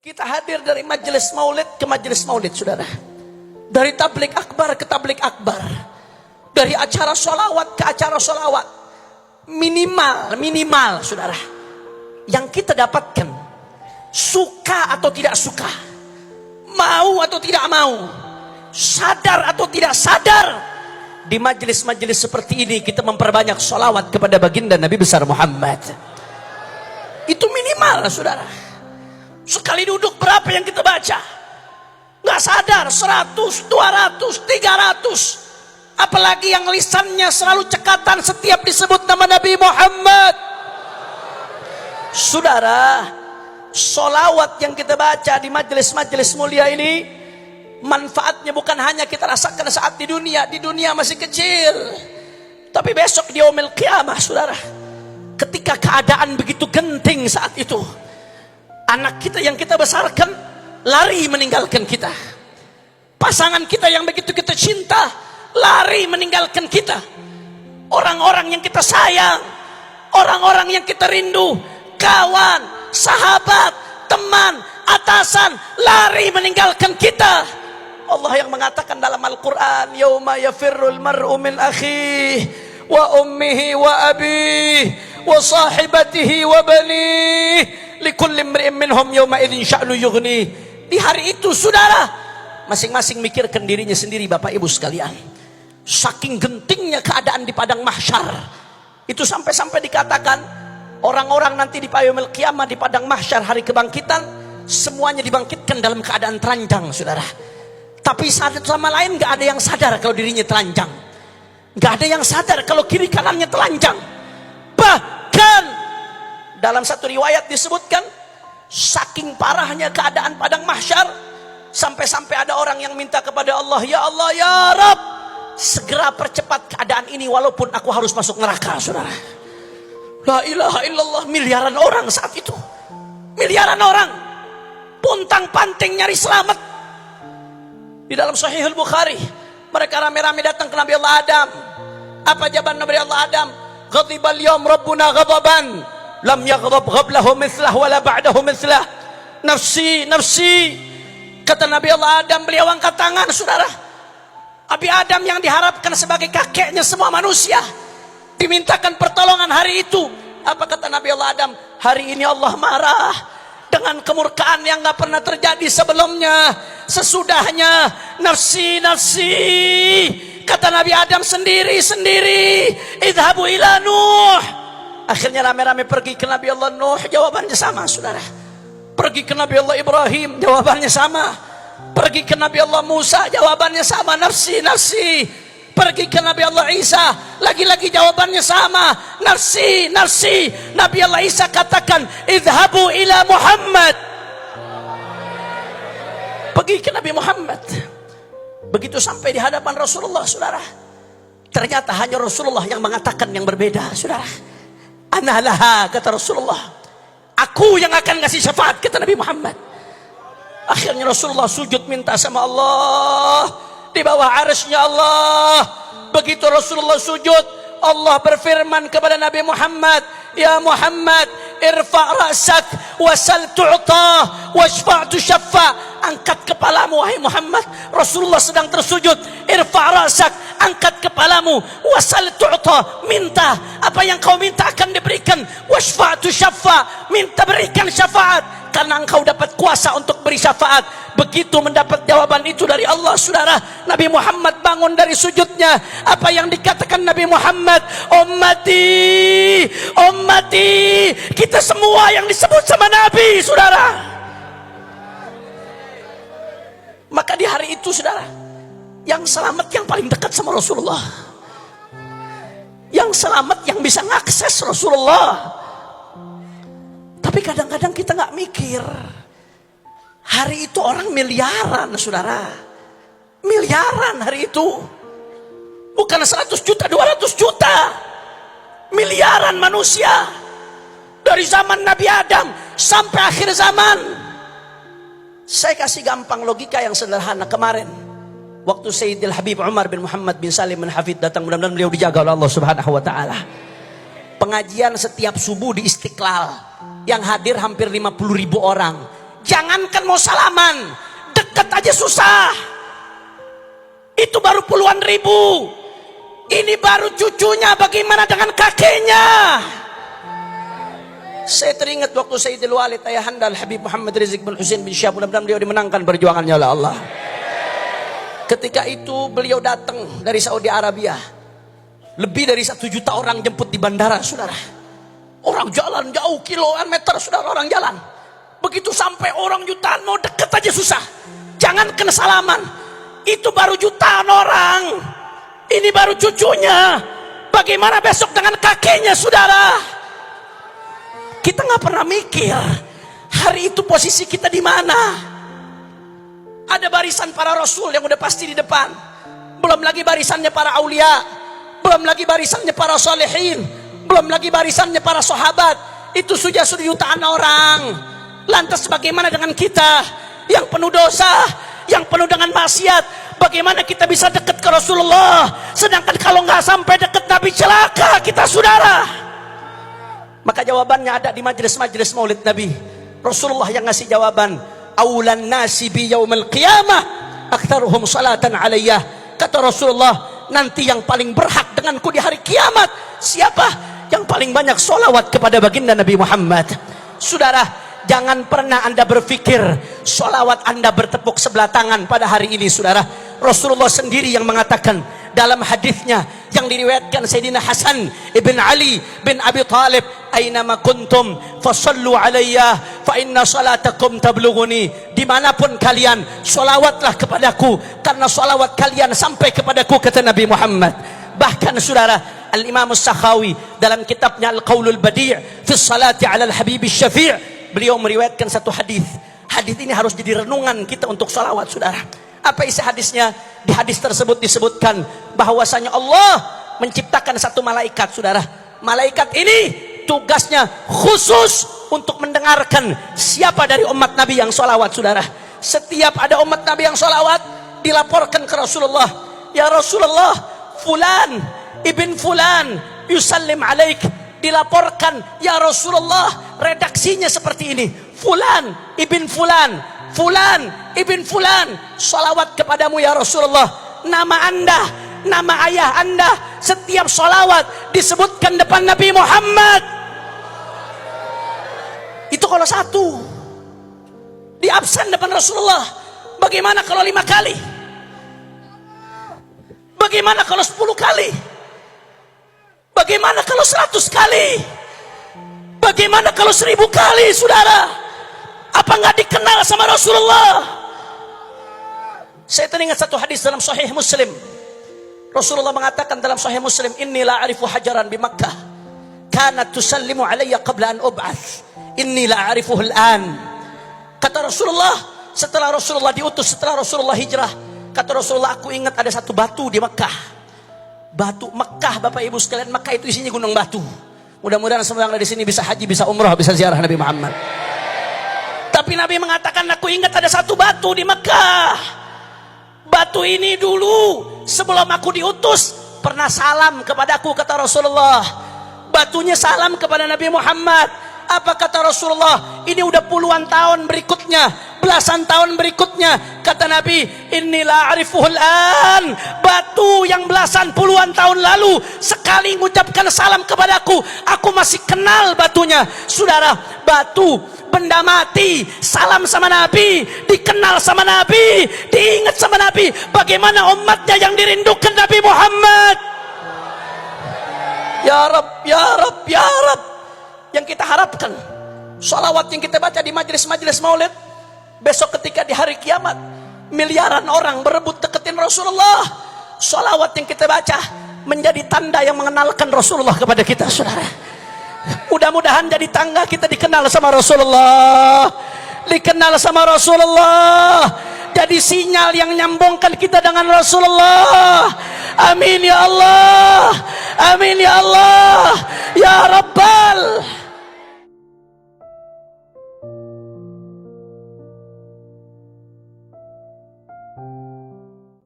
Kita hadir dari majelis maulid ke majelis maulid, saudara. Dari tablik akbar ke tablik akbar. Dari acara sholawat ke acara sholawat. Minimal, saudara. Yang kita dapatkan, suka atau tidak suka, mau atau tidak mau, sadar atau tidak sadar, di majelis-majelis seperti ini kita memperbanyak sholawat kepada baginda Nabi besar Muhammad. Itu minimal, saudara. Sekali duduk berapa yang kita baca? Nggak sadar, 100, 200, 300. Apalagi yang lisannya selalu cekatan setiap disebut nama Nabi Muhammad. Saudara, sholawat yang kita baca di majelis-majelis mulia ini, manfaatnya bukan hanya kita rasakan saat di dunia masih kecil. Tapi besok di yaumil qiyamah, saudara, ketika keadaan begitu genting saat itu, anak kita yang kita besarkan lari meninggalkan kita. Pasangan kita yang begitu kita cinta lari meninggalkan kita. Orang-orang yang kita sayang, orang-orang yang kita rindu, kawan, sahabat, teman, atasan, lari meninggalkan kita. Allah yang mengatakan dalam Al-Quran, yauma yafirrul mar'u min akhihi wa ummihi wa abihi wa sahibatihi wa banihi likulli imri'in minhum yawma idzin sya'nu yughni. Di hari itu, saudara, masing-masing mikirkan dirinya sendiri, Bapak Ibu sekalian. Saking gentingnya keadaan di padang mahsyar, itu sampai-sampai dikatakan orang-orang nanti di yaumil qiyamah, di padang mahsyar hari kebangkitan, semuanya dibangkitkan dalam keadaan telanjang, saudara. Tapi satu sama lain gak ada yang sadar kalau dirinya telanjang. Gak ada yang sadar kalau kiri kanannya telanjang. Bahkan dalam satu riwayat disebutkan, saking parahnya keadaan padang mahsyar, sampai-sampai ada orang yang minta kepada Allah, ya Allah, ya Rabb, segera percepat keadaan ini walaupun aku harus masuk neraka, saudara. La ilaha illallah. Miliaran orang saat itu, miliaran orang puntang-panting nyari selamat. Di dalam Sahih Al-Bukhari, mereka rame-rame datang ke Nabi Allah Adam. Apa jawaban Nabi Allah Adam? Ghadibal yawm rabbuna ghadaban lam yaghdab qablahu mithlah wala ba'dahu mithlah. Nafsi, nafsi. Kata Nabi Allah Adam, beliau angkat tangan, saudara. Nabi Adam yang diharapkan sebagai kakeknya semua manusia, dimintakan pertolongan hari itu. Apa kata Nabi Allah Adam? Hari ini Allah marah dengan kemurkaan yang gak pernah terjadi sebelumnya, sesudahnya. Nafsi, nafsi. Kata Nabi Adam sendiri-sendiri, idhabu ila Nuh. Akhirnya rame-rame pergi ke Nabi Allah Nuh, jawabannya sama, saudara. Pergi ke Nabi Allah Ibrahim, jawabannya sama. Pergi ke Nabi Allah Musa, jawabannya sama, nafsi, nafsi. Pergi ke Nabi Allah Isa, lagi-lagi jawabannya sama, nafsi, nafsi. Nabi Allah Isa katakan, idhabu ila Muhammad. Pergi ke Nabi Muhammad. Begitu sampai di hadapan Rasulullah, saudara, ternyata hanya Rasulullah yang mengatakan yang berbeda, saudara. Ana laha, kata Rasulullah, aku yang akan ngasih syafaat, kata Nabi Muhammad. Akhirnya Rasulullah sujud minta sama Allah di bawah arsy-Nya Allah. Begitu Rasulullah sujud, Allah berfirman kepada Nabi Muhammad, ya Muhammad, irfa' ra'sak wasal tu'ta washfa' tushaffa. Angkat kepalamu, wahai Muhammad. Rasulullah sedang tersujud. Irfa' ra'sak, angkat kepalamu. Wasal tu'ta, minta. Apa yang kau minta akan diberikan. Washfa' tushaffa, minta berikan syafaat, karena engkau dapat kuasa untuk beri syafaat. Begitu mendapat jawaban itu dari Allah, saudara, Nabi Muhammad bangun dari sujudnya. Apa yang dikatakan Nabi Muhammad? Ummati, ummati. Kita semua yang disebut sama Nabi, saudara. Maka di hari itu, saudara, yang selamat yang paling dekat sama Rasulullah. Yang selamat yang bisa ngakses Rasulullah. Tapi kadang-kadang kita gak mikir, hari itu orang miliaran, saudara. Miliaran hari itu. Bukan 100 juta, 200 juta. Miliaran manusia. Dari zaman Nabi Adam sampai akhir zaman. Saya kasih gampang logika yang sederhana. Kemarin waktu Sayyidil Habib Umar bin Muhammad bin Salim bin Hafid datang, mudah-mudahan beliau dijaga oleh Allah Subhanahu wa taala. Pengajian setiap subuh di Istiqlal, yang hadir hampir 50.000 orang. Jangankan mau salaman, deket aja susah. Itu baru puluhan ribu. Ini baru cucunya, bagaimana dengan kakeknya? Saya teringat waktu Sayyidil Walid Ayahanda Al-Habib Muhammad Rizik bin Husain bin Syihab, mudah-mudahan beliau dimenangkan perjuangannya oleh Allah. Ketika itu beliau datang dari Saudi Arabia. Lebih dari 1 juta orang jemput di bandara, saudara. Orang jalan jauh kiloan meter, saudara, orang jalan. Begitu sampai orang jutaan mau deket aja susah. Jangan kena salaman. Itu baru jutaan orang. Ini baru cucunya. Bagaimana besok dengan kakeknya, saudara? Kita nggak pernah mikir hari itu posisi kita di mana. Ada barisan para rasul yang udah pasti di depan. Belum lagi barisannya para aulia. Belum lagi barisannya para solehin. Belum lagi barisannya para sahabat. Itu sudah jutaan orang. Lantas bagaimana dengan kita yang penuh dosa, yang penuh dengan maksiat? Bagaimana kita bisa dekat ke Rasulullah? Sedangkan kalau nggak sampai dekat Nabi celaka kita, saudara. Maka jawabannya ada di majelis-majelis maulid Nabi. Rasulullah yang ngasih jawaban. Aulan nasi bi yaumil qiyamah aktsaruhum salatan alaiyah. Kata Rasulullah, nanti yang paling berhak denganku di hari kiamat siapa? Yang paling banyak solawat kepada baginda Nabi Muhammad. Saudara, jangan pernah Anda berpikir solawat Anda bertepuk sebelah tangan pada hari ini, saudara. Rasulullah sendiri yang mengatakan dalam hadisnya yang diriwayatkan Sayyidina Hasan ibn Ali bin Abi Talib, "Ainama kuntum fasallu alayya fa inna salatakum tablughuni." Dimanapun kalian, solawatlah kepadaku karena solawat kalian sampai kepadaku, kata Nabi Muhammad. Bahkan saudara, Al-Imam As-Sakhawi dalam kitabnya Al-Qaulul Badi' fi salati ala al-Habib Syafi', beliau meriwayatkan satu hadis. Hadis ini harus jadi renungan kita untuk salawat, saudara. Apa isi hadisnya? Di hadis tersebut disebutkan bahwasanya Allah menciptakan satu malaikat, saudara. Malaikat ini tugasnya khusus untuk mendengarkan siapa dari umat Nabi yang sholawat, saudara. Setiap ada umat Nabi yang sholawat, dilaporkan ke Rasulullah. Ya Rasulullah, fulan ibn fulan yusallim alaik. Dilaporkan, ya Rasulullah, redaksinya seperti ini. Fulan ibn fulan, fulan ibn fulan sholawat kepadamu ya Rasulullah. Nama anda, nama ayah anda, setiap sholawat disebutkan depan Nabi Muhammad. Itu kalau satu di absen depan Rasulullah. Bagaimana kalau 5 kali? Bagaimana kalau 10 kali? Bagaimana kalau 100 kali? Bagaimana kalau 1000 kali, saudara? Apa nggak dikenal sama Rasulullah? Saya teringat satu hadis dalam Sahih Muslim. Rasulullah mengatakan dalam Sahih Muslim, "Inni la a'rifu hajaran bi Makkah kanat tusallimu alayya qabla an ub'ats. Inni la a'rifuhu al-an." Kata Rasulullah, setelah Rasulullah diutus, setelah Rasulullah hijrah, kata Rasulullah, aku ingat ada satu batu di Makkah. Batu Makkah, Bapak Ibu sekalian, Makkah itu isinya gunung batu. Mudah-mudahan semua yang ada di sini bisa haji, bisa umrah, bisa ziarah Nabi Muhammad. Tapi Nabi mengatakan, aku ingat ada satu batu di Makkah. Batu ini dulu sebelum aku diutus pernah salam kepadaku, kata Rasulullah. Batunya salam kepada Nabi Muhammad. Apa kata Rasulullah? Ini udah puluhan tahun berikutnya, belasan tahun berikutnya, kata Nabi, "Inilah arifuhul an." Batu yang belasan puluhan tahun lalu sekali mengucapkan salam kepadaku, aku masih kenal batunya. Saudara, batu benda mati salam sama Nabi, dikenal sama Nabi, diingat sama Nabi. Bagaimana umatnya yang dirindukan Nabi Muhammad? Ya Rab, ya Rab, ya Rab. Yang kita harapkan, sholawat yang kita baca di majelis-majelis maulid, besok ketika di hari kiamat miliaran orang berebut deketin Rasulullah, sholawat yang kita baca menjadi tanda yang mengenalkan Rasulullah kepada kita, saudara. Mudah-mudahan jadi tangga kita dikenal sama Rasulullah, dikenal sama Rasulullah, jadi sinyal yang nyambungkan kita dengan Rasulullah. Amin ya Allah, amin ya Allah, ya Rabbal